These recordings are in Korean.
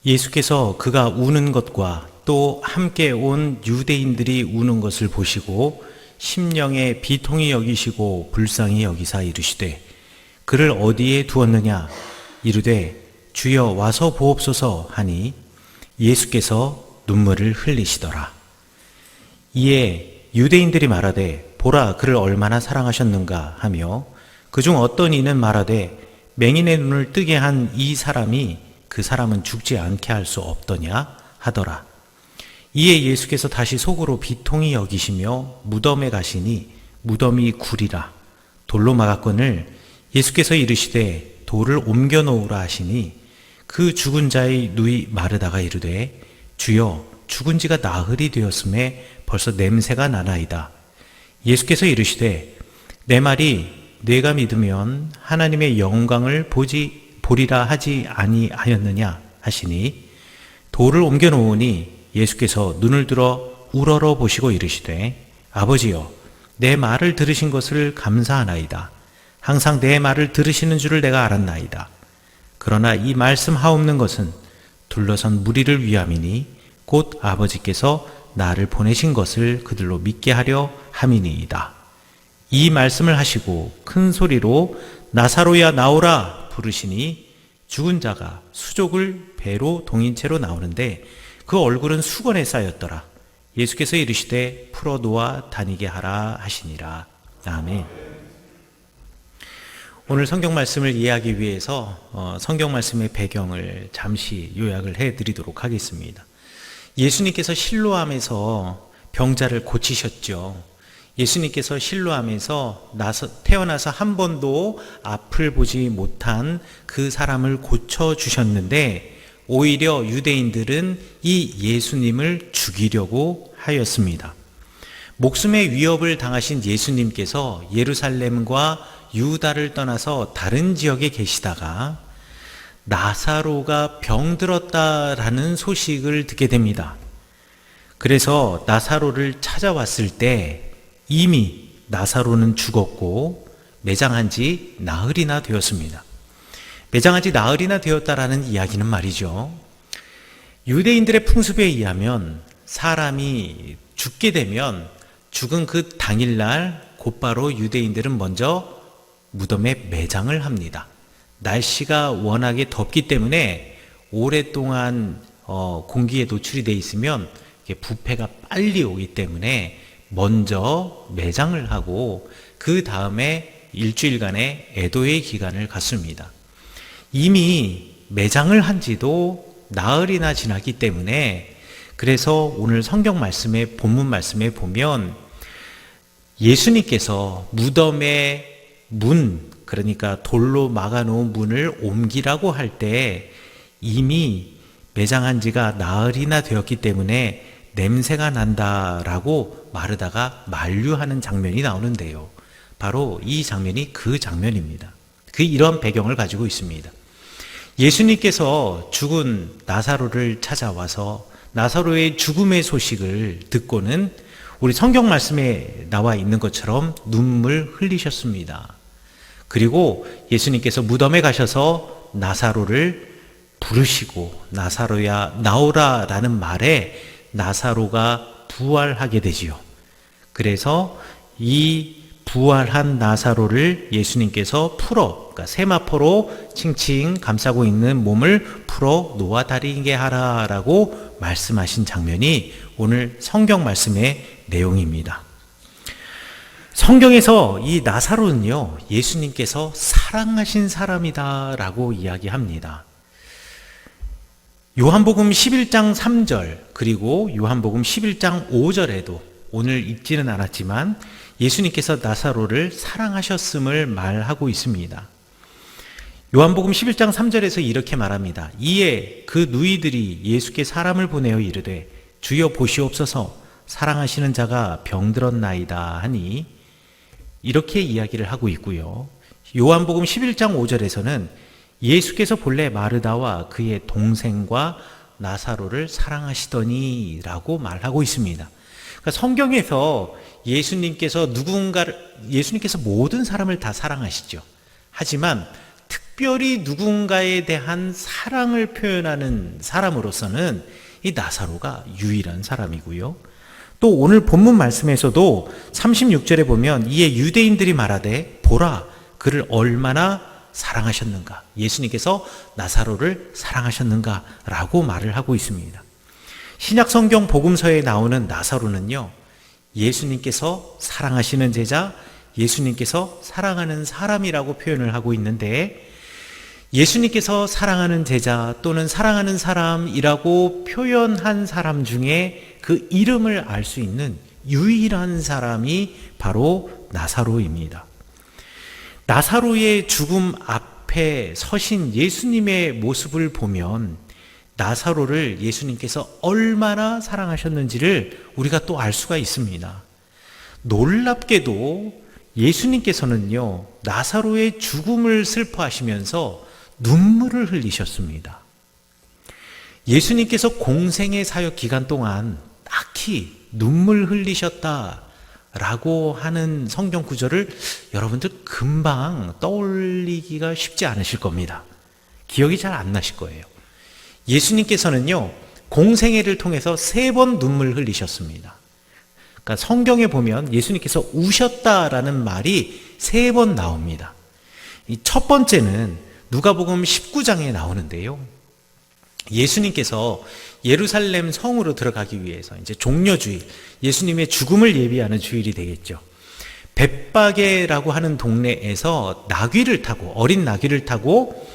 예수께서 그가 우는 것과 또 함께 온 유대인들이 우는 것을 보시고 심령에 비통히 여기시고 불쌍히 여기사 이르시되 그를 어디에 두었느냐 이르되 주여 와서 보옵소서 하니 예수께서 눈물을 흘리시더라. 이에 유대인들이 말하되 보라 그를 얼마나 사랑하셨는가 하며 그중 어떤 이는 말하되 맹인의 눈을 뜨게 한 이 사람이 그 사람은 죽지 않게 할 수 없더냐 하더라. 이에 예수께서 다시 속으로 비통히 여기시며 무덤에 가시니 무덤이 구리라. 돌로 막았거늘 예수께서 이르시되 돌을 옮겨 놓으라 하시니 그 죽은 자의 누이 마르다가 이르되 주여 죽은 지가 나흘이 되었음에 벌써 냄새가 나나이다. 예수께서 이르시되 내 말이 네가 믿으면 하나님의 영광을 보리라 하지 아니하였느냐 하시니 돌을 옮겨 놓으니 예수께서 눈을 들어 우러러 보시고 이르시되 아버지여 내 말을 들으신 것을 감사하나이다. 항상 내 말을 들으시는 줄을 내가 알았나이다. 그러나 이 말씀하옵는 것은 둘러선 무리를 위함이니 곧 아버지께서 나를 보내신 것을 그들로 믿게 하려 함이니이다. 이 말씀을 하시고 큰 소리로 나사로야 나오라 부르시니 죽은 자가 수족을 배로 동인 채로 나오는데 그 얼굴은 수건에 쌓였더라. 예수께서 이르시되 풀어 놓아 다니게 하라 하시니라. 아멘. 오늘 성경 말씀을 이해하기 위해서 성경 말씀의 배경을 잠시 요약을 해드리도록 하겠습니다. 예수님께서 실로암에서 병자를 고치셨죠. 예수님께서 실로암에서 태어나서 한 번도 앞을 보지 못한 그 사람을 고쳐주셨는데 오히려 유대인들은 이 예수님을 죽이려고 하였습니다. 목숨의 위협을 당하신 예수님께서 예루살렘과 유다를 떠나서 다른 지역에 계시다가 나사로가 병들었다라는 소식을 듣게 됩니다. 그래서 나사로를 찾아왔을 때 이미 나사로는 죽었고 매장한 지 나흘이나 되었습니다. 매장한 지 나흘이나 되었다라는 이야기는 말이죠. 유대인들의 풍습에 의하면 사람이 죽게 되면 죽은 그 당일날 곧바로 유대인들은 먼저 무덤에 매장을 합니다. 날씨가 워낙에 덥기 때문에 오랫동안 공기에 노출이 돼 있으면 부패가 빨리 오기 때문에 먼저 매장을 하고 그 다음에 일주일간의 애도의 기간을 갖습니다. 이미 매장을 한 지도 나흘이나 지났기 때문에 그래서 오늘 성경 말씀에 본문 말씀에 보면 예수님께서 무덤의 문, 그러니까 돌로 막아놓은 문을 옮기라고 할 때 이미 매장한 지가 나흘이나 되었기 때문에 냄새가 난다라고 마르다가 만류하는 장면이 나오는데요. 바로 이 장면이 그 장면입니다. 이런 배경을 가지고 있습니다. 예수님께서 죽은 나사로를 찾아와서 나사로의 죽음의 소식을 듣고는 우리 성경 말씀에 나와 있는 것처럼 눈물 흘리셨습니다. 그리고 예수님께서 무덤에 가셔서 나사로를 부르시고 나사로야 나오라 라는 말에 나사로가 부활하게 되지요. 그래서 이 부활한 나사로를 예수님께서 그러니까 세마포로 칭칭 감싸고 있는 몸을 풀어 놓아다니게 하라라고 말씀하신 장면이 오늘 성경 말씀의 내용입니다. 성경에서 이 나사로는요, 예수님께서 사랑하신 사람이다라고 이야기합니다. 요한복음 11장 3절 그리고 요한복음 11장 5절에도 오늘 읽지는 않았지만 예수님께서 나사로를 사랑하셨음을 말하고 있습니다. 요한복음 11장 3절에서 이렇게 말합니다. 이에 그 누이들이 예수께 사람을 보내어 이르되 주여 보시옵소서 사랑하시는 자가 병들었나이다 하니 이렇게 이야기를 하고 있고요. 요한복음 11장 5절에서는 예수께서 본래 마르다와 그의 동생과 나사로를 사랑하시더니 라고 말하고 있습니다. 그러니까 성경에서 예수님께서 모든 사람을 다 사랑하시죠. 하지만 특별히 누군가에 대한 사랑을 표현하는 사람으로서는 이 나사로가 유일한 사람이고요. 또 오늘 본문 말씀에서도 36절에 보면 이에 유대인들이 말하되 보라 그를 얼마나 사랑하셨는가, 예수님께서 나사로를 사랑하셨는가 라고 말을 하고 있습니다. 신약 성경 복음서에 나오는 나사로는요, 예수님께서 사랑하시는 제자, 예수님께서 사랑하는 사람이라고 표현을 하고 있는데, 예수님께서 사랑하는 제자 또는 사랑하는 사람이라고 표현한 사람 중에 그 이름을 알 수 있는 유일한 사람이 바로 나사로입니다. 나사로의 죽음 앞에 서신 예수님의 모습을 보면 나사로를 예수님께서 얼마나 사랑하셨는지를 우리가 또 알 수가 있습니다. 놀랍게도 예수님께서는요, 나사로의 죽음을 슬퍼하시면서 눈물을 흘리셨습니다. 예수님께서 공생의 사역 기간 동안 딱히 눈물 흘리셨다라고 하는 성경 구절을 여러분들 금방 떠올리기가 쉽지 않으실 겁니다. 기억이 잘 안 나실 거예요. 예수님께서는요, 공생애를 통해서 3번 눈물 흘리셨습니다. 그러니까 성경에 보면 예수님께서 우셨다라는 말이 3번 나옵니다. 이 첫 번째는 누가복음 19장에 나오는데요. 예수님께서 예루살렘 성으로 들어가기 위해서 이제 종려주일, 예수님의 죽음을 예비하는 주일이 되겠죠. 벳바게라고 하는 동네에서 나귀를 타고, 어린 나귀를 타고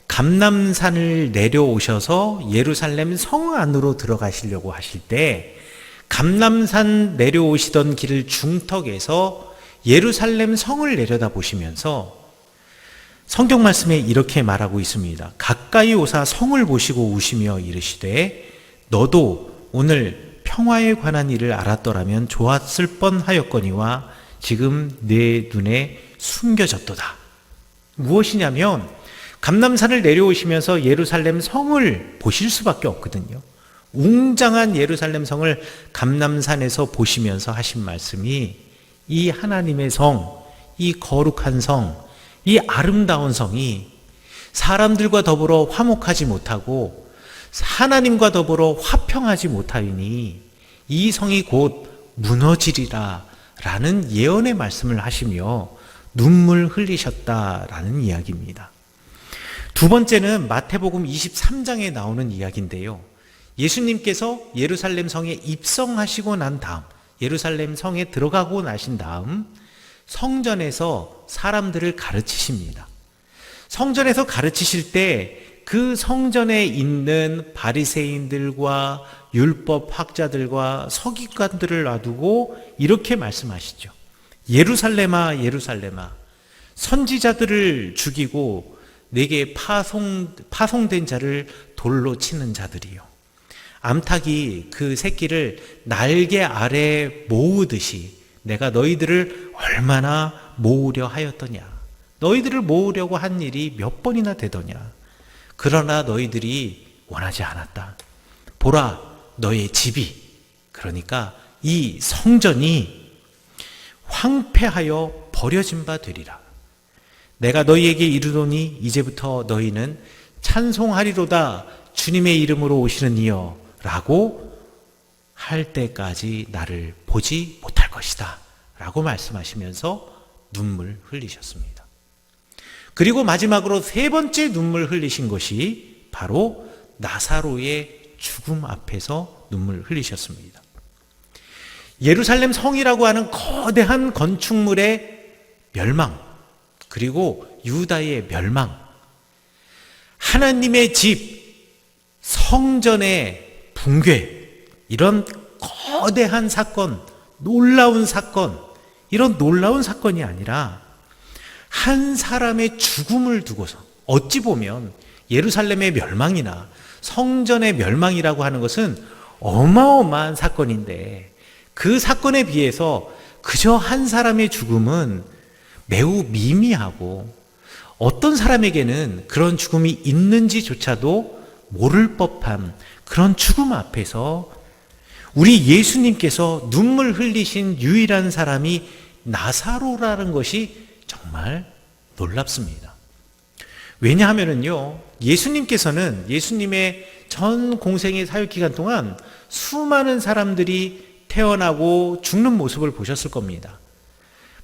감람산을 내려오셔서 예루살렘 성 안으로 들어가시려고 하실 때, 감람산 내려오시던 길 중턱에서 예루살렘 성을 내려다보시면서 성경 말씀에 이렇게 말하고 있습니다. 가까이 오사 성을 보시고 우시며 이르시되 너도 오늘 평화에 관한 일을 알았더라면 좋았을 뻔하였거니와 지금 내 눈에 숨겨졌도다. 무엇이냐면 감람산을 내려오시면서 예루살렘 성을 보실 수밖에 없거든요. 웅장한 예루살렘 성을 감람산에서 보시면서 하신 말씀이, 이 하나님의 성, 이 거룩한 성, 이 아름다운 성이 사람들과 더불어 화목하지 못하고 하나님과 더불어 화평하지 못하니 이 성이 곧 무너지리라 라는 예언의 말씀을 하시며 눈물 흘리셨다라는 이야기입니다. 두 번째는 마태복음 23장에 나오는 이야기인데요. 예수님께서 예루살렘 성에 입성하시고 난 다음, 예루살렘 성에 들어가고 나신 다음 성전에서 사람들을 가르치십니다. 성전에서 가르치실 때 그 성전에 있는 바리새인들과 율법 학자들과 서기관들을 놔두고 이렇게 말씀하시죠. 예루살렘아 예루살렘아, 선지자들을 죽이고 내게 파송된 자를 돌로 치는 자들이요, 암탉이 그 새끼를 날개 아래 모으듯이 내가 너희들을 얼마나 모으려 하였더냐. 너희들을 모으려고 한 일이 몇 번이나 되더냐. 그러나 너희들이 원하지 않았다. 보라, 너의 집이, 그러니까 이 성전이 황폐하여 버려진 바 되리라. 내가 너희에게 이르노니 이제부터 너희는 찬송하리로다 주님의 이름으로 오시는 이여 라고 할 때까지 나를 보지 못할 것이다 라고 말씀하시면서 눈물 흘리셨습니다. 그리고 마지막으로 3번째 눈물 흘리신 것이 바로 나사로의 죽음 앞에서 눈물 흘리셨습니다. 예루살렘 성이라고 하는 거대한 건축물의 멸망, 그리고 유다의 멸망, 하나님의 집, 성전의 붕괴, 이런 거대한 사건, 놀라운 사건, 이런 놀라운 사건이 아니라 한 사람의 죽음을 두고서, 어찌 보면 예루살렘의 멸망이나 성전의 멸망이라고 하는 것은 어마어마한 사건인데, 그 사건에 비해서 그저 한 사람의 죽음은 매우 미미하고 어떤 사람에게는 그런 죽음이 있는지조차도 모를 법한 그런 죽음 앞에서 우리 예수님께서 눈물 흘리신 유일한 사람이 나사로라는 것이 정말 놀랍습니다. 왜냐하면은요, 예수님께서는 예수님의 전 공생의 사역 기간 동안 수많은 사람들이 태어나고 죽는 모습을 보셨을 겁니다.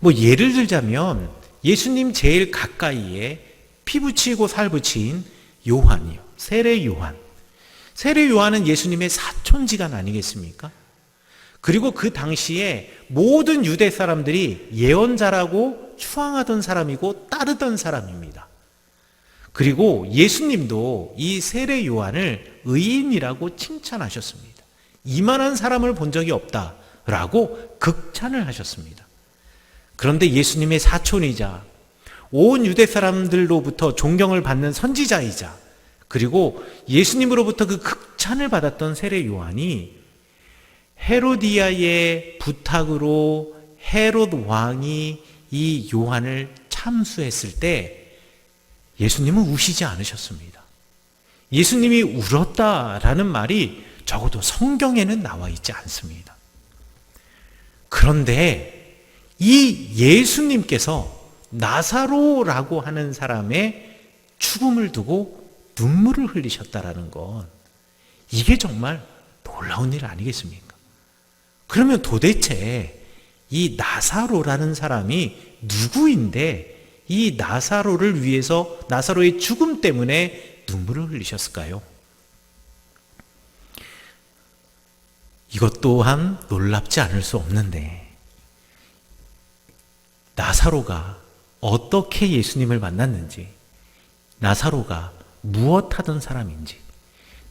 뭐 예를 들자면 예수님 제일 가까이에 피 붙이고 살 붙인 요한이요. 세례 요한. 세례 요한은 예수님의 사촌지간 아니겠습니까? 그리고 그 당시에 모든 유대 사람들이 예언자라고 추앙하던 사람이고 따르던 사람입니다. 그리고 예수님도 이 세례 요한을 의인이라고 칭찬하셨습니다. 이만한 사람을 본 적이 없다라고 극찬을 하셨습니다. 그런데 예수님의 사촌이자 온 유대 사람들로부터 존경을 받는 선지자이자 그리고 예수님으로부터 그 극찬을 받았던 세례 요한이 헤로디아의 부탁으로 헤롯 왕이 이 요한을 참수했을 때 예수님은 우시지 않으셨습니다. 예수님이 울었다라는 말이 적어도 성경에는 나와 있지 않습니다. 그런데 이 예수님께서 나사로라고 하는 사람의 죽음을 두고 눈물을 흘리셨다라는 건 이게 정말 놀라운 일 아니겠습니까? 그러면 도대체 이 나사로라는 사람이 누구인데 이 나사로를 위해서 나사로의 죽음 때문에 눈물을 흘리셨을까요? 이것 또한 놀랍지 않을 수 없는데 나사로가 어떻게 예수님을 만났는지, 나사로가 무엇 하던 사람인지,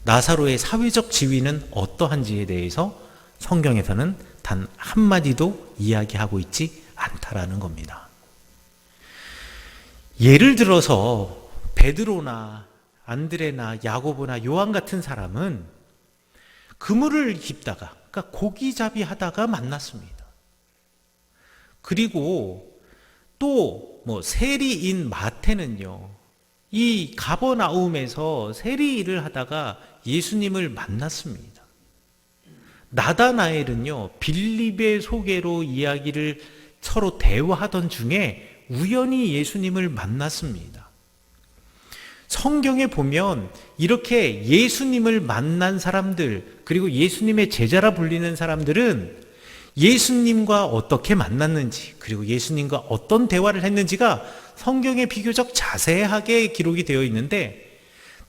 나사로의 사회적 지위는 어떠한지에 대해서 성경에서는 단 한마디도 이야기하고 있지 않다라는 겁니다. 예를 들어서 베드로나 안드레나 야고보나 요한 같은 사람은 그물을 깁다가, 그러니까 고기잡이 하다가 만났습니다. 그리고 또 세리인 마태는요, 이 가버나움에서 세리 일을 하다가 예수님을 만났습니다. 나다나엘은요, 빌립의 소개로 이야기를 서로 대화하던 중에 우연히 예수님을 만났습니다. 성경에 보면 이렇게 예수님을 만난 사람들, 그리고 예수님의 제자라 불리는 사람들은 예수님과 어떻게 만났는지, 그리고 예수님과 어떤 대화를 했는지가 성경에 비교적 자세하게 기록이 되어 있는데,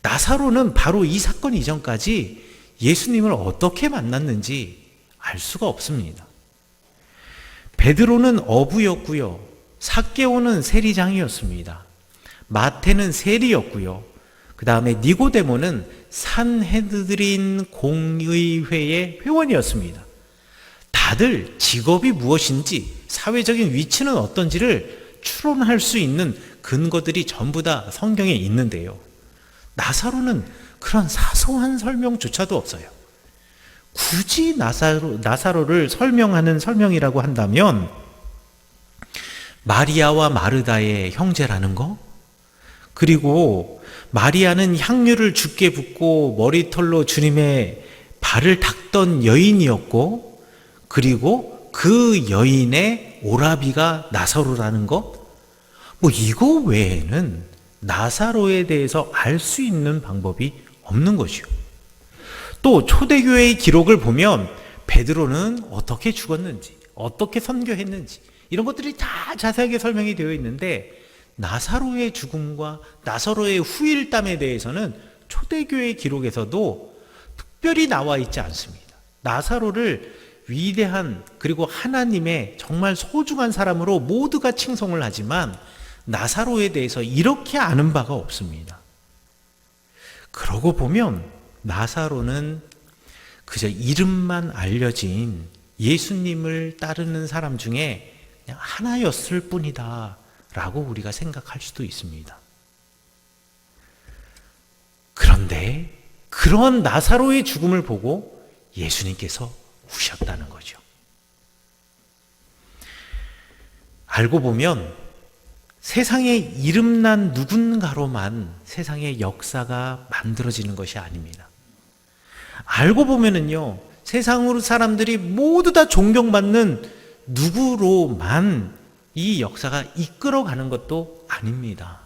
나사로는 바로 이 사건 이전까지 예수님을 어떻게 만났는지 알 수가 없습니다. 베드로는 어부였고요, 삭개오는 세리장이었습니다. 마태는 세리였고요, 그 다음에 니고데모는 산헤드린 공의회의 회원이었습니다. 다들 직업이 무엇인지, 사회적인 위치는 어떤지를 추론할 수 있는 근거들이 전부 다 성경에 있는데요, 나사로는 그런 사소한 설명조차도 없어요. 굳이 나사로를 설명하는 설명이라고 한다면 마리아와 마르다의 형제라는 거, 그리고 마리아는 향유를 주께 붓고 머리털로 주님의 발을 닦던 여인이었고, 그리고 그 여인의 오라비가 나사로라는 것, 이거 외에는 나사로에 대해서 알 수 있는 방법이 없는 거죠. 또 초대교회의 기록을 보면 베드로는 어떻게 죽었는지, 어떻게 선교했는지 이런 것들이 다 자세하게 설명이 되어 있는데, 나사로의 죽음과 나사로의 후일담에 대해서는 초대교회 기록에서도 특별히 나와 있지 않습니다. 나사로를 위대한, 그리고 하나님의 정말 소중한 사람으로 모두가 칭송을 하지만 나사로에 대해서 이렇게 아는 바가 없습니다. 그러고 보면 나사로는 그저 이름만 알려진 예수님을 따르는 사람 중에 그냥 하나였을 뿐이다 라고 우리가 생각할 수도 있습니다. 그런데 그런 나사로의 죽음을 보고 예수님께서 우셨다는 거죠. 알고 보면 세상에 이름난 누군가로만 세상의 역사가 만들어지는 것이 아닙니다. 알고 보면은요, 세상으로 사람들이 모두 다 존경받는 누구로만 이 역사가 이끌어가는 것도 아닙니다.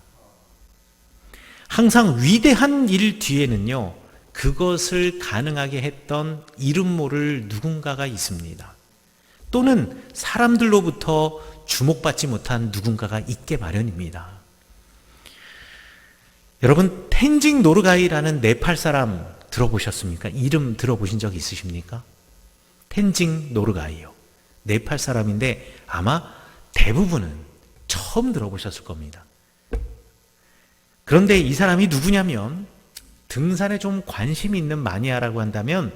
항상 위대한 일 뒤에는요, 그것을 가능하게 했던 이름 모를 누군가가 있습니다. 또는 사람들로부터 주목받지 못한 누군가가 있게 마련입니다. 여러분, 텐징 노르가이라는 네팔 사람 들어보셨습니까? 이름 들어보신 적 있으십니까? 텐징 노르가이요. 네팔 사람인데 아마 대부분은 처음 들어보셨을 겁니다. 그런데 이 사람이 누구냐면, 등산에 좀 관심이 있는 마니아라고 한다면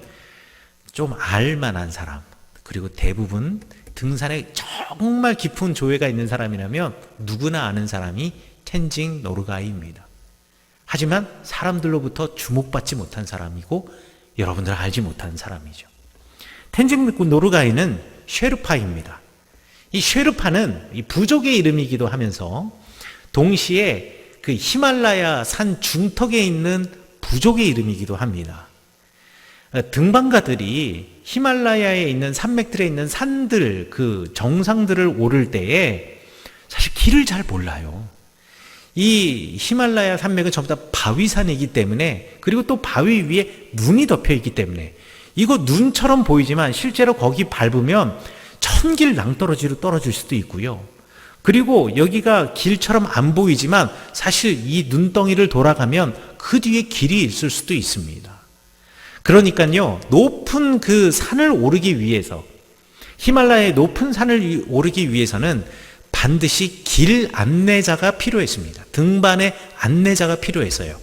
좀 알만한 사람, 그리고 대부분 등산에 정말 깊은 조예가 있는 사람이라면 누구나 아는 사람이 텐징 노르가이입니다. 하지만 사람들로부터 주목받지 못한 사람이고 여러분들 알지 못하는 사람이죠. 텐징 노르가이는 쉐르파입니다. 이 쉐르파는 이 부족의 이름이기도 하면서 동시에 그 히말라야 산 중턱에 있는 부족의 이름이기도 합니다. 등반가들이 히말라야에 있는 산맥들에 있는 산들, 그 정상들을 오를 때에 사실 길을 잘 몰라요. 이 히말라야 산맥은 전부 다 바위산이기 때문에, 그리고 또 바위 위에 눈이 덮여 있기 때문에 이거 눈처럼 보이지만 실제로 거기 밟으면 천길 낭떠러지로 떨어질 수도 있고요. 그리고 여기가 길처럼 안 보이지만 사실 이 눈덩이를 돌아가면 그 뒤에 길이 있을 수도 있습니다. 그러니까요, 높은 그 산을 오르기 위해서, 히말라야의 높은 산을 오르기 위해서는 반드시 길 안내자가 필요했습니다. 등반의 안내자가 필요했어요.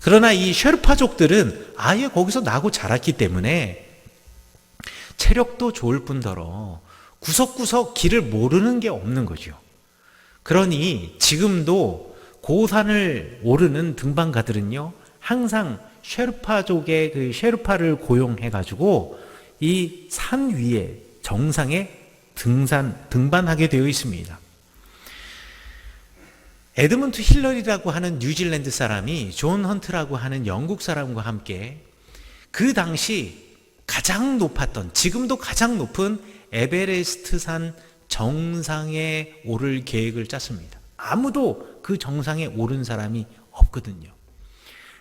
그러나 이 쉐르파족들은 아예 거기서 나고 자랐기 때문에 체력도 좋을 뿐더러 구석구석 길을 모르는 게 없는 거죠. 그러니 지금도 고산을 오르는 등반가들은요, 항상 쉐르파족의 그 쉐르파를 고용해가지고 이 산 위에 정상에 등반하게 되어 있습니다. 에드먼드 힐러리라고 하는 뉴질랜드 사람이 존 헌트라고 하는 영국 사람과 함께 그 당시 가장 높았던, 지금도 가장 높은 에베레스트 산 정상에 오를 계획을 짰습니다. 아무도 그 정상에 오른 사람이 없거든요.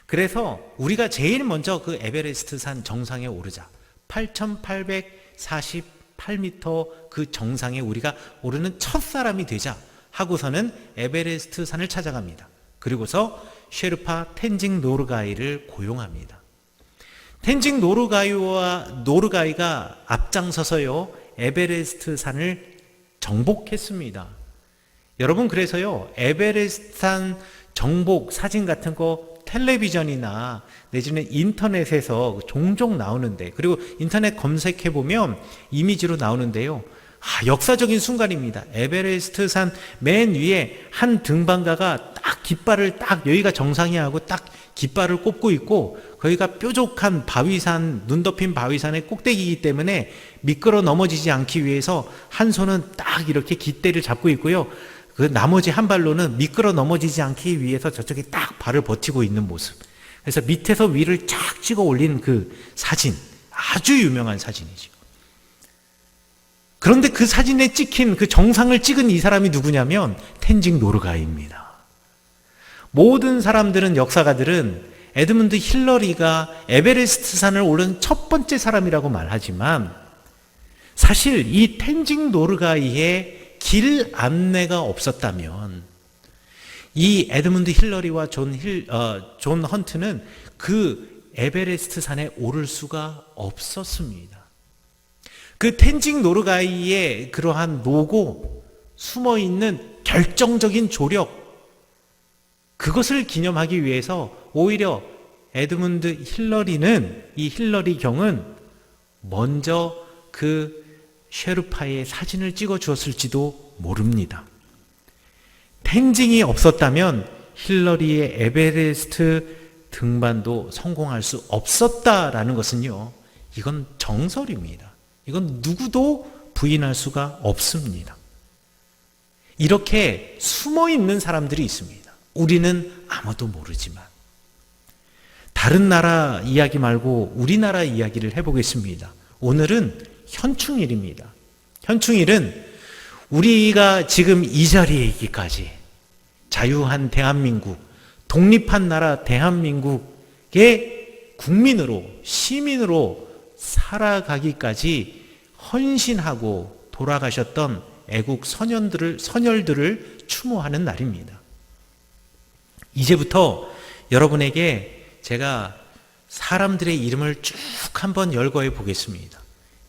그래서 우리가 제일 먼저 그 에베레스트 산 정상에 오르자, 8,848m 그 정상에 우리가 오르는 첫 사람이 되자 하고서는 에베레스트 산을 찾아갑니다. 그리고서 쉐르파 텐징 노르가이를 고용합니다. 텐징 노르가이가 앞장서서요, 에베레스트 산을 정복했습니다. 여러분, 그래서요, 에베레스트 산 정복 사진 같은 거 텔레비전이나 내지는 인터넷에서 종종 나오는데, 그리고 인터넷 검색해보면 이미지로 나오는데요, 역사적인 순간입니다. 에베레스트 산 맨 위에 한 등반가가 딱 깃발을 딱, 여기가 정상이야 하고 딱 깃발을 꼽고 있고, 거기가 뾰족한 바위산, 눈 덮인 바위산의 꼭대기이기 때문에 미끄러 넘어지지 않기 위해서 한 손은 딱 이렇게 깃대를 잡고 있고요, 그 나머지 한 발로는 미끄러 넘어지지 않기 위해서 저쪽에 딱 발을 버티고 있는 모습. 그래서 밑에서 위를 쫙 찍어 올린 그 사진, 아주 유명한 사진이죠. 그런데 그 사진에 찍힌, 그 정상을 찍은 이 사람이 누구냐면 텐징 노르가이입니다. 모든 사람들은, 역사가들은 에드문드 힐러리가 에베레스트 산을 오른 첫 번째 사람이라고 말하지만, 사실 이 텐징 노르가이의 길 안내가 없었다면 이 에드문드 힐러리와 존 헌트는 그 에베레스트 산에 오를 수가 없었습니다. 그 텐징 노르가이의 그러한 노고, 숨어있는 결정적인 조력, 그것을 기념하기 위해서 오히려 에드문드 힐러리는, 이 힐러리 경은 먼저 그 쉐르파의 사진을 찍어 주었을지도 모릅니다. 텐징이 없었다면 힐러리의 에베레스트 등반도 성공할 수 없었다라는 것은요, 이건 정설입니다. 이건 누구도 부인할 수가 없습니다. 이렇게 숨어 있는 사람들이 있습니다. 우리는 아무도 모르지만. 다른 나라 이야기 말고 우리나라 이야기를 해보겠습니다. 오늘은 현충일입니다. 현충일은 우리가 지금 이 자리에 있기까지, 자유한 대한민국, 독립한 나라 대한민국의 국민으로, 시민으로 살아가기까지 헌신하고 돌아가셨던 애국 선열들을 추모하는 날입니다. 이제부터 여러분에게 제가 사람들의 이름을 쭉 한번 열거해 보겠습니다.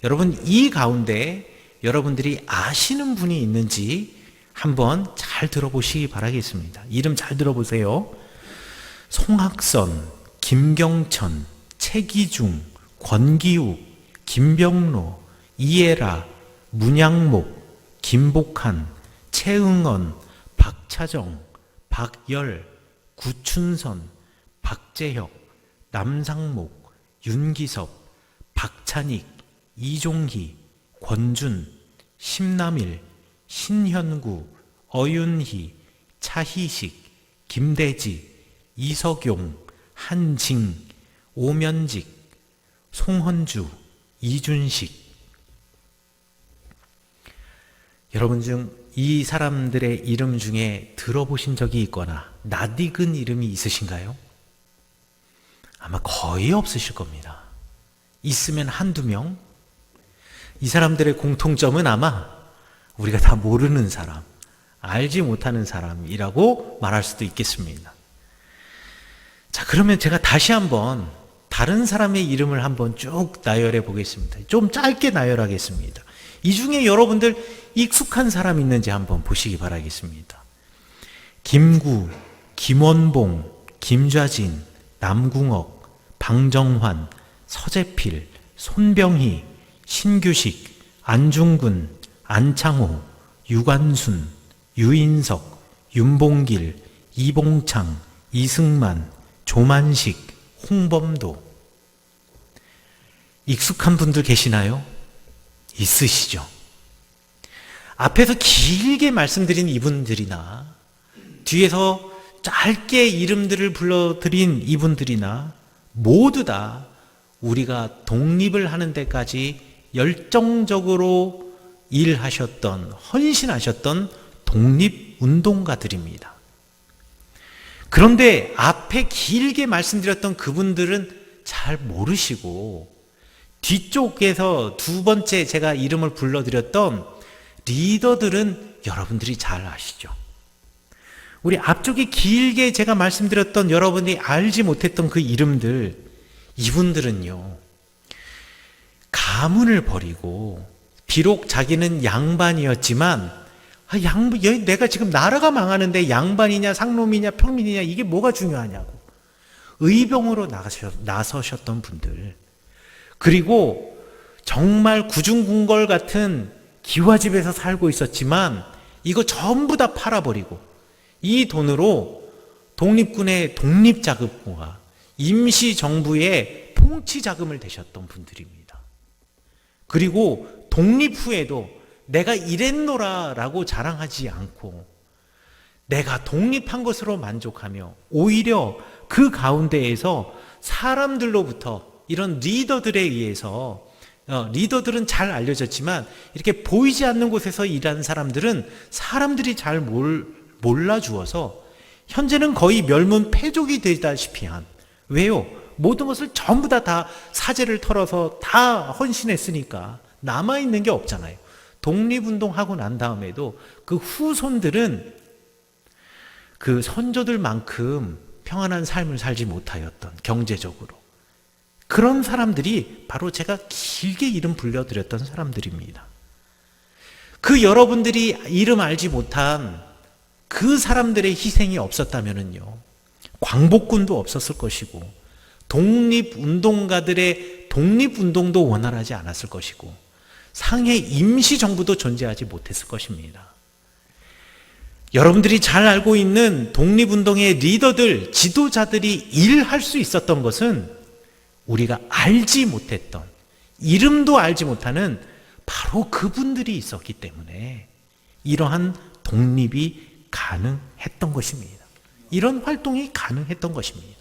여러분, 이 가운데 여러분들이 아시는 분이 있는지 한번 잘 들어보시기 바라겠습니다. 이름 잘 들어보세요. 송학선, 김경천, 최기중, 권기욱, 김병로, 이해라, 문양목, 김복한, 최응언, 박차정, 박열, 구춘선, 박재혁, 남상목, 윤기섭, 박찬익, 이종희, 권준, 심남일, 신현구, 어윤희, 차희식, 김대지, 이석용, 한징, 오면직, 송헌주, 이준식. 여러분 중 이 사람들의 이름 중에 들어보신 적이 있거나 낯익은 이름이 있으신가요? 아마 거의 없으실 겁니다. 있으면 한두 명? 이 사람들의 공통점은 아마 우리가 다 모르는 사람, 알지 못하는 사람이라고 말할 수도 있겠습니다. 자, 그러면 제가 다시 한번 다른 사람의 이름을 한번 쭉 나열해 보겠습니다. 좀 짧게 나열하겠습니다. 이 중에 여러분들 익숙한 사람 있는지 한번 보시기 바라겠습니다. 김구, 김원봉, 김좌진, 남궁옥, 방정환, 서재필, 손병희, 신규식, 안중근, 안창호, 유관순, 유인석, 윤봉길, 이봉창, 이승만, 조만식, 홍범도. 익숙한 분들 계시나요? 있으시죠? 앞에서 길게 말씀드린 이분들이나 뒤에서 짧게 이름들을 불러드린 이분들이나 모두 다 우리가 독립을 하는 데까지 열정적으로 일하셨던, 헌신하셨던 독립운동가들입니다. 그런데 앞에 길게 말씀드렸던 그분들은 잘 모르시고 뒤쪽에서 두 번째 제가 이름을 불러드렸던 리더들은 여러분들이 잘 아시죠? 우리 앞쪽에 길게 제가 말씀드렸던 여러분이 알지 못했던 그 이름들, 이분들은요, 가문을 버리고 비록 자기는 양반이었지만 내가 지금 나라가 망하는데 양반이냐 상놈이냐 평민이냐 이게 뭐가 중요하냐고 의병으로 나서셨던 분들, 그리고 정말 구중궁궐 같은 기와집에서 살고 있었지만 이거 전부 다 팔아버리고 이 돈으로 독립군의 독립자금과 임시정부의 통치자금을 대셨던 분들입니다. 그리고 독립 후에도 내가 이랬노라 라고 자랑하지 않고 내가 독립한 것으로 만족하며 오히려 그 가운데에서 사람들로부터 이런 리더들에 의해서 리더들은 잘 알려졌지만 이렇게 보이지 않는 곳에서 일하는 사람들은 사람들이 잘 몰라주어서 현재는 거의 멸문패족이 되다시피 한, 왜요? 모든 것을 전부 다 사재를 털어서 다 헌신했으니까 남아있는 게 없잖아요. 독립운동하고 난 다음에도 그 후손들은 그 선조들만큼 평안한 삶을 살지 못하였던, 경제적으로 그런 사람들이 바로 제가 길게 이름 불려드렸던 사람들입니다. 그 여러분들이 이름 알지 못한 그 사람들의 희생이 없었다면요, 광복군도 없었을 것이고 독립운동가들의 독립운동도 원활하지 않았을 것이고 상해 임시정부도 존재하지 못했을 것입니다. 여러분들이 잘 알고 있는 독립운동의 리더들, 지도자들이 일할 수 있었던 것은 우리가 알지 못했던, 이름도 알지 못하는 바로 그분들이 있었기 때문에 이러한 독립이 가능했던 것입니다. 이런 활동이 가능했던 것입니다.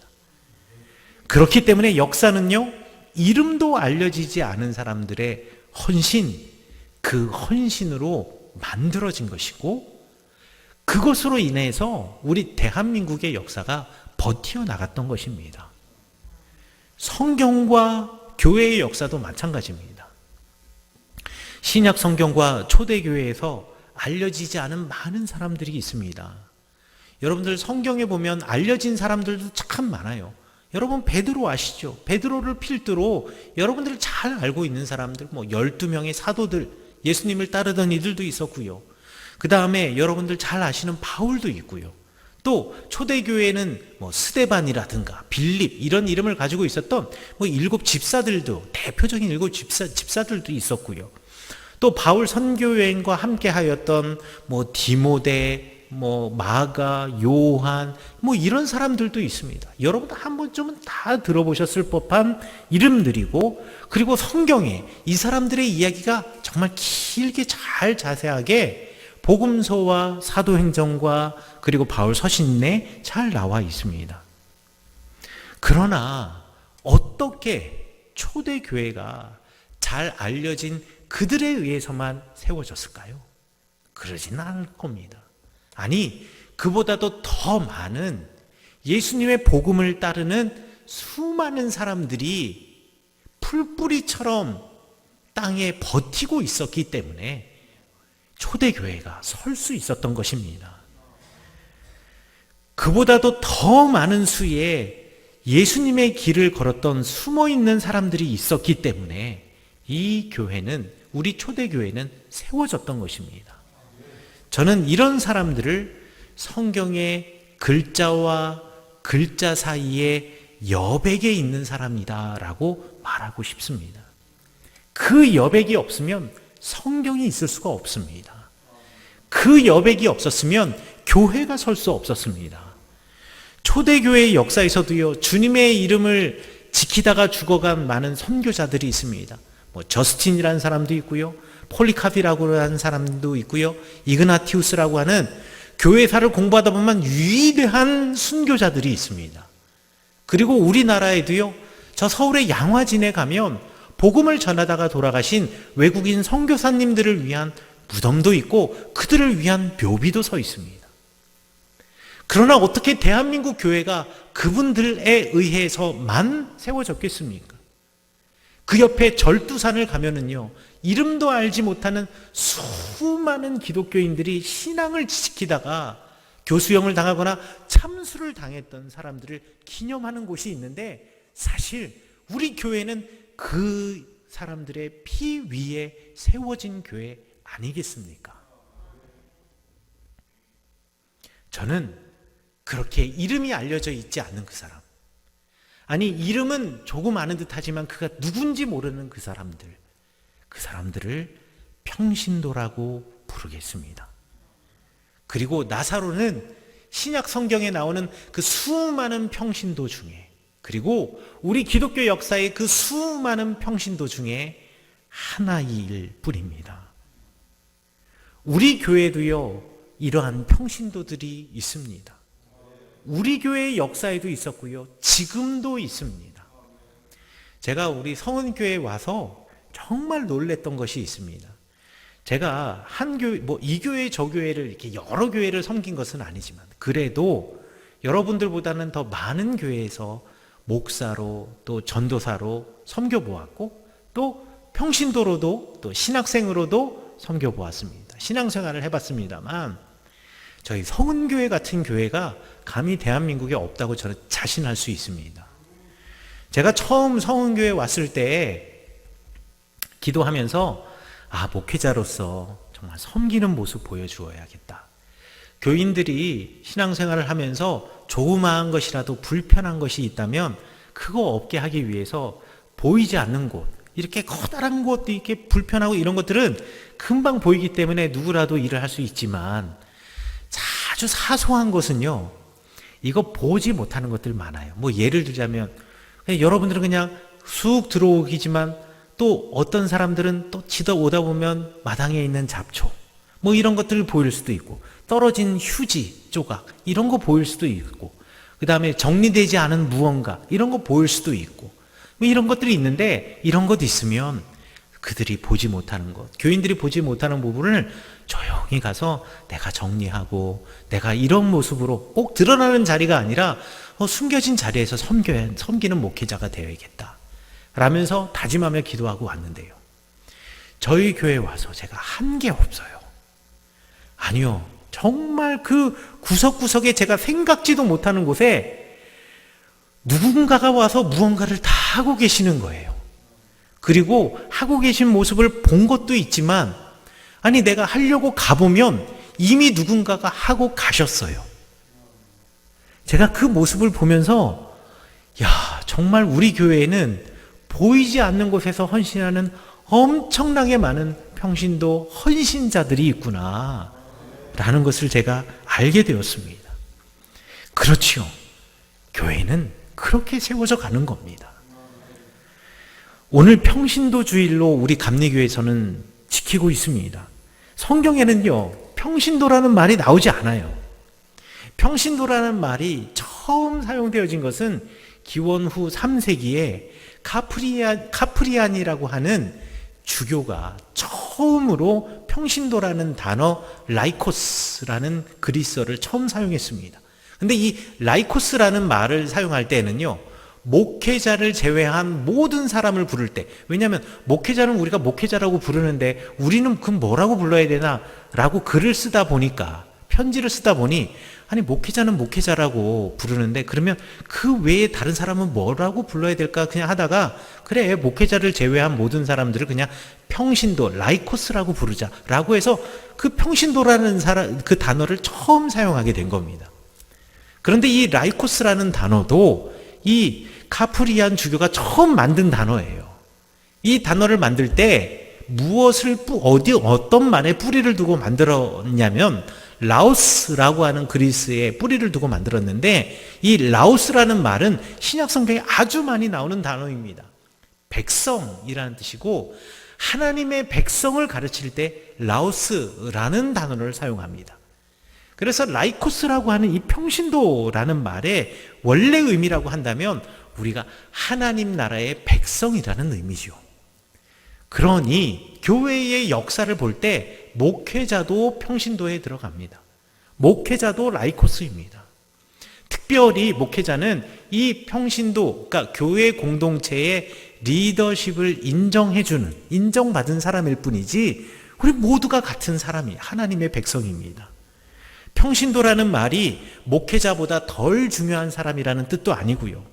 그렇기 때문에 역사는요, 이름도 알려지지 않은 사람들의 헌신, 그 헌신으로 만들어진 것이고 그것으로 인해서 우리 대한민국의 역사가 버티어 나갔던 것입니다. 성경과 교회의 역사도 마찬가지입니다. 신약 성경과 초대교회에서 알려지지 않은 많은 사람들이 있습니다. 여러분들 성경에 보면 알려진 사람들도 참 많아요. 여러분 베드로 아시죠? 베드로를 필두로 여러분들 잘 알고 있는 사람들, 12명의 사도들, 예수님을 따르던 이들도 있었고요. 그 다음에 여러분들 잘 아시는 바울도 있고요. 또 초대교회에는 스데반이라든가 빌립 이런 이름을 가지고 있었던 7 집사들도, 대표적인 7 집사들도 있었고요. 또 바울 선교여행과 함께 하였던 디모데, 마가, 요한 이런 사람들도 있습니다. 여러분도 한 번쯤은 다 들어보셨을 법한 이름들이고, 그리고 성경에 이 사람들의 이야기가 정말 길게 잘 자세하게 복음서와 사도행전과 그리고 바울 서신에 잘 나와 있습니다. 그러나 어떻게 초대교회가 잘 알려진 그들에 의해서만 세워졌을까요? 그러지는 않을 겁니다. 아니, 그보다도 더 많은 예수님의 복음을 따르는 수많은 사람들이 풀뿌리처럼 땅에 버티고 있었기 때문에 초대교회가 설 수 있었던 것입니다. 그보다도 더 많은 수의 예수님의 길을 걸었던 숨어있는 사람들이 있었기 때문에 이 교회는, 우리 초대교회는 세워졌던 것입니다. 저는 이런 사람들을 성경의 글자와 글자 사이에 여백에 있는 사람이다 라고 말하고 싶습니다. 그 여백이 없으면 성경이 있을 수가 없습니다. 그 여백이 없었으면 교회가 설 수 없었습니다. 초대교회의 역사에서도요, 주님의 이름을 지키다가 죽어간 많은 선교자들이 있습니다. 저스틴이라는 사람도 있고요, 폴리카피라고 하는 사람도 있고요, 이그나티우스라고 하는 교회사를 공부하다 보면 위대한 순교자들이 있습니다. 그리고 우리나라에도요, 저 서울의 양화진에 가면 복음을 전하다가 돌아가신 외국인 선교사님들을 위한 무덤도 있고 그들을 위한 묘비도 서 있습니다. 그러나 어떻게 대한민국 교회가 그분들에 의해서만 세워졌겠습니까? 그 옆에 절두산을 가면은요, 이름도 알지 못하는 수많은 기독교인들이 신앙을 지키다가 교수형을 당하거나 참수를 당했던 사람들을 기념하는 곳이 있는데, 사실 우리 교회는 그 사람들의 피 위에 세워진 교회 아니겠습니까? 저는 그렇게 이름이 알려져 있지 않는 그 사람, 아니 이름은 조금 아는 듯하지만 그가 누군지 모르는 그 사람들을 평신도라고 부르겠습니다. 그리고 나사로는 신약 성경에 나오는 그 수많은 평신도 중에, 그리고 우리 기독교 역사의 그 수많은 평신도 중에 하나일 뿐입니다. 우리 교회도요, 이러한 평신도들이 있습니다. 우리 교회의 역사에도 있었고요, 지금도 있습니다. 제가 우리 성은교회에 와서 정말 놀랬던 것이 있습니다. 제가 한 교회, 이 교회 저 교회를 이렇게 여러 교회를 섬긴 것은 아니지만, 그래도 여러분들보다는 더 많은 교회에서 목사로 또 전도사로 섬겨보았고, 또 평신도로도 또 신학생으로도 섬겨보았습니다. 신앙생활을 해봤습니다만, 저희 성은교회 같은 교회가 감히 대한민국에 없다고 저는 자신할 수 있습니다. 제가 처음 성은교회 왔을 때 기도하면서, 목회자로서 정말 섬기는 모습 보여주어야겠다. 교인들이 신앙생활을 하면서 조그마한 것이라도 불편한 것이 있다면 그거 없게 하기 위해서 보이지 않는 곳, 이렇게 커다란 곳도 이렇게 불편하고 이런 것들은 금방 보이기 때문에 누구라도 일을 할 수 있지만, 아주 사소한 것은요, 이거 보지 못하는 것들 많아요. 예를 들자면, 여러분들은 그냥 쑥 들어오기지만 또 어떤 사람들은 또 지다 오다 보면 마당에 있는 잡초, 이런 것들을 보일 수도 있고, 떨어진 휴지 조각 이런 거 보일 수도 있고, 그 다음에 정리되지 않은 무언가 이런 거 보일 수도 있고, 이런 것들이 있는데, 이런 것 있으면 그들이 보지 못하는 것, 교인들이 보지 못하는 부분을 조용히 가서 내가 정리하고 내가 이런 모습으로 꼭 드러나는 자리가 아니라 숨겨진 자리에서 섬기는 목회자가 되어야겠다 라면서 다짐하며 기도하고 왔는데요. 저희 교회에 와서 제가 한 게 없어요. 아니요. 정말 그 구석구석에 제가 생각지도 못하는 곳에 누군가가 와서 무언가를 다 하고 계시는 거예요. 그리고 하고 계신 모습을 본 것도 있지만 아니 내가 하려고 가보면 이미 누군가가 하고 가셨어요. 제가 그 모습을 보면서 야, 정말 우리 교회에는 보이지 않는 곳에서 헌신하는 엄청나게 많은 평신도 헌신자들이 있구나 라는 것을 제가 알게 되었습니다. 그렇지요. 교회는 그렇게 세워져 가는 겁니다. 오늘 평신도 주일로 우리 감리교회에서는 지키고 있습니다. 성경에는요, 평신도라는 말이 나오지 않아요. 평신도라는 말이 처음 사용되어진 것은 기원 후 3세기에 카프리안이라고 하는 주교가 처음으로 평신도라는 단어 라이코스라는 그리스어를 처음 사용했습니다. 근데 이 라이코스라는 말을 사용할 때는요, 목회자를 제외한 모든 사람을 부를 때, 왜냐하면 목회자는 우리가 목회자라고 부르는데 우리는 그럼 뭐라고 불러야 되나 라고 글을 쓰다 보니까, 편지를 쓰다 보니 아니 목회자는 목회자라고 부르는데 그러면 그 외에 다른 사람은 뭐라고 불러야 될까 그냥 하다가 그래 목회자를 제외한 모든 사람들을 그냥 평신도 라이코스라고 부르자 라고 해서 그 평신도라는 그 단어를 처음 사용하게 된 겁니다. 그런데 이 라이코스라는 단어도 이 카프리안 주교가 처음 만든 단어예요. 이 단어를 만들 때 무엇을 어떤 말에 뿌리를 두고 만들었냐면 라오스라고 하는 그리스의 뿌리를 두고 만들었는데 이 라오스라는 말은 신약 성경에 아주 많이 나오는 단어입니다. 백성이라는 뜻이고 하나님의 백성을 가르칠 때 라오스라는 단어를 사용합니다. 그래서 라이코스라고 하는 이 평신도라는 말의 원래 의미라고 한다면 우리가 하나님 나라의 백성이라는 의미죠. 그러니 교회의 역사를 볼 때 목회자도 평신도에 들어갑니다. 목회자도 라이코스입니다. 특별히 목회자는 이 평신도, 그러니까 교회 공동체의 리더십을 인정받은 사람일 뿐이지 우리 모두가 같은 사람이 하나님의 백성입니다. 평신도라는 말이 목회자보다 덜 중요한 사람이라는 뜻도 아니고요.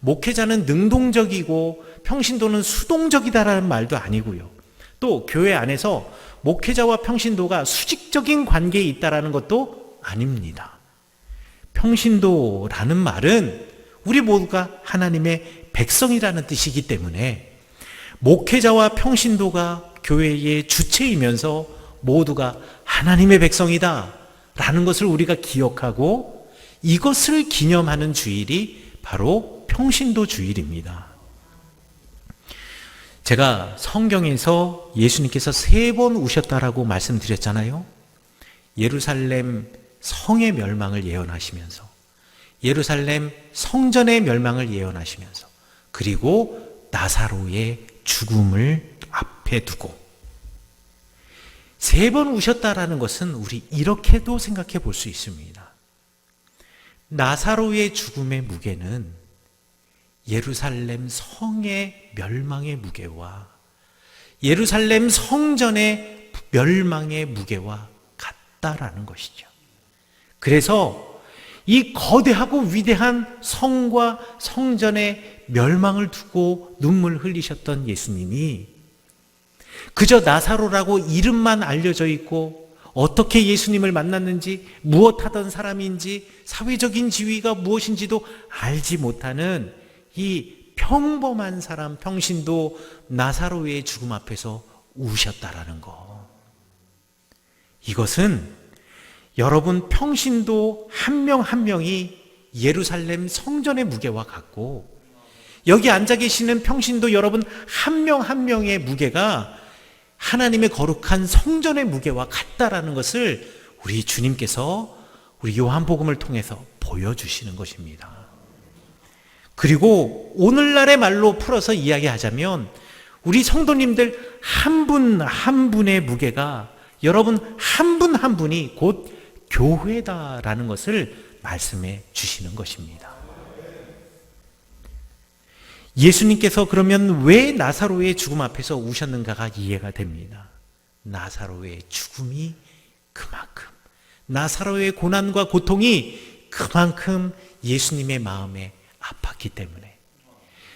목회자는 능동적이고 평신도는 수동적이다라는 말도 아니고요. 또 교회 안에서 목회자와 평신도가 수직적인 관계에 있다라는 것도 아닙니다. 평신도라는 말은 우리 모두가 하나님의 백성이라는 뜻이기 때문에 목회자와 평신도가 교회의 주체이면서 모두가 하나님의 백성이다 라는 것을 우리가 기억하고 이것을 기념하는 주일이 바로 평신도 주일입니다. 제가 성경에서 예수님께서 3번 우셨다라고 말씀드렸잖아요. 예루살렘 성의 멸망을 예언하시면서, 예루살렘 성전의 멸망을 예언하시면서, 그리고 나사로의 죽음을 앞에 두고 3번 우셨다라는 것은 우리 이렇게도 생각해 볼 수 있습니다. 나사로의 죽음의 무게는 예루살렘 성의 멸망의 무게와 예루살렘 성전의 멸망의 무게와 같다라는 것이죠. 그래서 이 거대하고 위대한 성과 성전의 멸망을 두고 눈물 흘리셨던 예수님이 그저 나사로라고 이름만 알려져 있고 어떻게 예수님을 만났는지 무엇하던 사람인지 사회적인 지위가 무엇인지도 알지 못하는 이 평범한 사람 평신도 나사로의 죽음 앞에서 우셨다라는 거. 이것은 여러분 평신도 한 명 한 명이 예루살렘 성전의 무게와 같고 여기 앉아 계시는 평신도 여러분 한 명 한 명의 무게가 하나님의 거룩한 성전의 무게와 같다라는 것을 우리 주님께서 우리 요한복음을 통해서 보여주시는 것입니다. 그리고 오늘날의 말로 풀어서 이야기하자면 우리 성도님들 한 분 한 분의 무게가 여러분 한 분 한 분이 곧 교회다라는 것을 말씀해 주시는 것입니다. 예수님께서 그러면 왜 나사로의 죽음 앞에서 우셨는가가 이해가 됩니다. 나사로의 죽음이 그만큼, 나사로의 고난과 고통이 그만큼 예수님의 마음에 아팠기 때문에,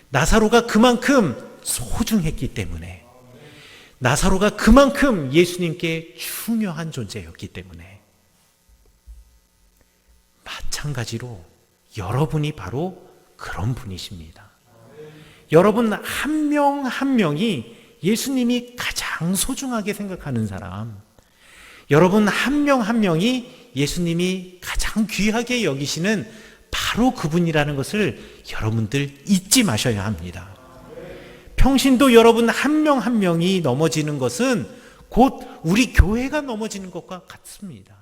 나사로가 그만큼 소중했기 때문에, 나사로가 그만큼 예수님께 중요한 존재였기 때문에, 마찬가지로 여러분이 바로 그런 분이십니다. 여러분 한 명 한 명이 예수님이 가장 소중하게 생각하는 사람, 여러분 한 명 한 명이 예수님이 가장 귀하게 여기시는 바로 그분이라는 것을 여러분들 잊지 마셔야 합니다. 평신도 여러분 한 명 한 명이 넘어지는 것은 곧 우리 교회가 넘어지는 것과 같습니다.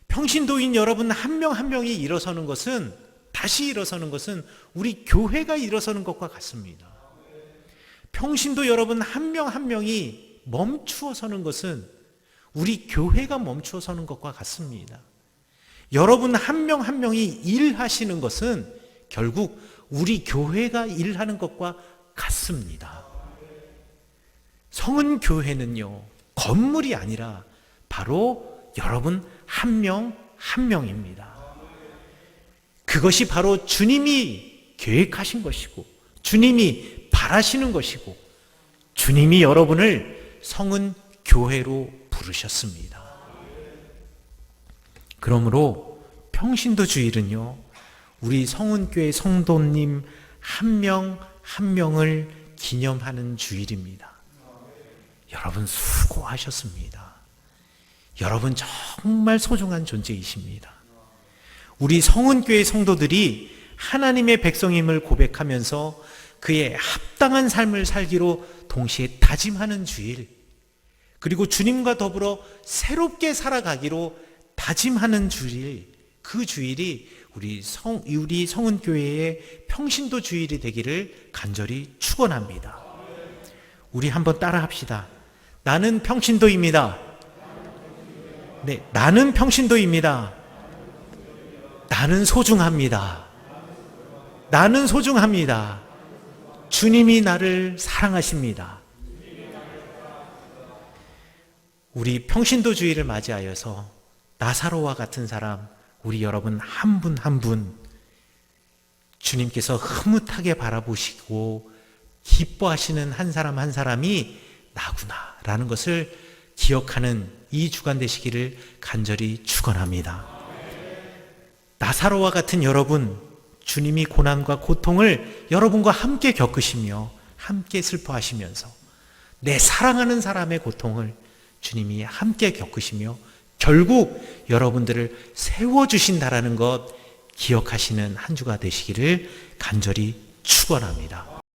평신도인 여러분 한 명 한 명이 일어서는 것은, 다시 일어서는 것은 우리 교회가 일어서는 것과 같습니다. 평신도 여러분 한 명 한 명이 멈추어 서는 것은 우리 교회가 멈추어 서는 것과 같습니다. 여러분 한 명 한 명이 일하시는 것은 결국 우리 교회가 일하는 것과 같습니다. 성은 교회는요, 건물이 아니라 바로 여러분 한 명 한 명입니다. 그것이 바로 주님이 계획하신 것이고, 주님이 바라시는 것이고, 주님이 여러분을 성은 교회로 부르셨습니다. 그러므로 평신도 주일은요, 우리 성은교회 성도님 한 명 한 명을 기념하는 주일입니다. 여러분 수고하셨습니다. 여러분 정말 소중한 존재이십니다. 우리 성은교회 성도들이 하나님의 백성임을 고백하면서 그의 합당한 삶을 살기로 동시에 다짐하는 주일, 그리고 주님과 더불어 새롭게 살아가기로 다짐하는 주일, 그 주일이 우리 성은교회의 평신도 주일이 되기를 간절히 축원합니다. 우리 한번 따라 합시다. 나는 평신도입니다. 네, 나는 평신도입니다. 나는 소중합니다. 나는 소중합니다. 주님이 나를 사랑하십니다. 우리 평신도 주일을 맞이하여서 나사로와 같은 사람, 우리 여러분 한 분 한 분 주님께서 흐뭇하게 바라보시고 기뻐하시는 한 사람 한 사람이 나구나라는 것을 기억하는 이 주간 되시기를 간절히 축원합니다. 나사로와 같은 여러분, 주님이 고난과 고통을 여러분과 함께 겪으시며 함께 슬퍼하시면서 내 사랑하는 사람의 고통을 주님이 함께 겪으시며 결국 여러분들을 세워주신다라는 것 기억하시는 한 주가 되시기를 간절히 축원합니다.